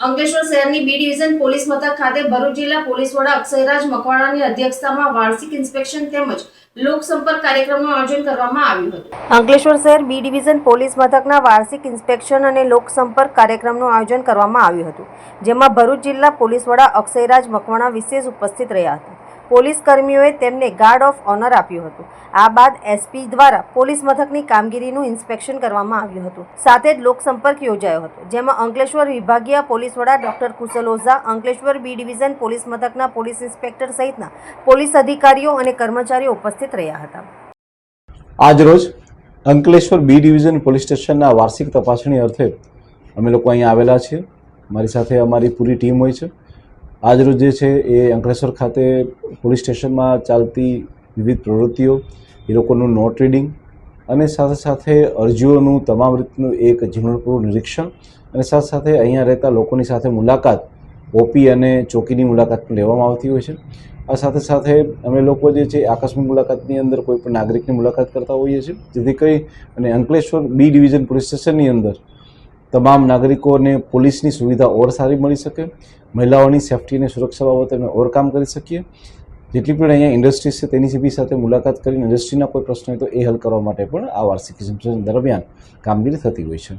અંકલેશ્વર શહેરની બી division police મથક ખાતે ભરૂચ જિલ્લા પોલીસ વડા અક્ષયરાજ મકવાણાની અધ્યક્ષતામાં વાર્ષિક ઇન્સ્પેક્શન તેમજ લોકસંપર્ક કાર્યક્રમનું આયોજન કરવામાં આવ્યું હતું। અંકલેશ્વર શહેર બી ડિવિઝન પોલીસ મથકના વાર્ષિક ઇન્સ્પેક્શન અને લોકસંપર્ક કાર્યક્રમનું આયોજન કરવામાં આવ્યું હતું, જેમાં ભરૂચ જિલ્લા પોલીસ વડા અક્ષયરાજ મકવાણા વિશેષ ઉપસ્થિત રહ્યા હતા। પોલીસ કર્મીઓએ તેમને ગાર્ડ ઓફ ઓનર આપ્યું હતું। આ બાદ એસપી દ્વારા પોલીસ મથકની કામગીરીનું ઇન્સ્પેક્શન કરવામાં આવ્યું હતું। સાથે જ લોકસંપર્ક યોજાયો હતો, જેમાં અંકલેશ્વર વિભાગીય પોલીસ વડા doctor Kushal Ojha, Ankleshwar B division police મથકના પોલીસ ઇન્સ્પેક્ટર સહિતના પોલીસ અધિકારીઓ અને કર્મચારીઓ ઉપસ્થિત રહ્યા હતા। આજરોજ અંકલેશ્વર બી ડિવિઝન પોલીસ સ્ટેશનના વાર્ષિક તપાસણી અર્થે અમે લોકો અહીંયા આવેલા છીએ। મારી સાથે અમારી પૂરી ટીમ હોય છે। આજરોજ જે છે એ અંકલેશ્વર ખાતે પોલીસ સ્ટેશનમાં ચાલતી વિવિધ પ્રવૃત્તિઓ, એ લોકોનું નોટ રીડિંગ અને સાથે સાથે અરજીઓનું તમામ રીતનું એક ઝીણવટપૂર્વક નિરીક્ષણ અને સાથે સાથે અહીંયા રહેતા લોકોની સાથે મુલાકાત, ઓપી અને ચોકીની મુલાકાત પણ લેવામાં આવતી હોય છે। આ સાથે સાથે અમે લોકો જે છે આકસ્મિક મુલાકાતની અંદર કોઈ પણ નાગરિકની મુલાકાત કરતા હોઈએ છીએ, જેથી કરી અને અંકલેશ્વર બી ડિવિઝન પોલીસ સ્ટેશનની અંદર તમામ નાગરિકોને પોલીસની સુવિધા ઓર સારી મળી શકે, મહિલાઓની સેફ્ટી અને સુરક્ષા બાબતે અમે ઓર કામ કરી શકીએ। જેટલી પણ અહીંયા ઇન્ડસ્ટ્રીઝ છે તેની બી સાથે મુલાકાત કરીને ઇન્ડસ્ટ્રીના કોઈ પ્રશ્ન હોય તો એ હલ કરવા માટે પણ આ વાર્ષિક ઇન્સ્પેક્શન દરમિયાન કામગીરી થતી હોય છે।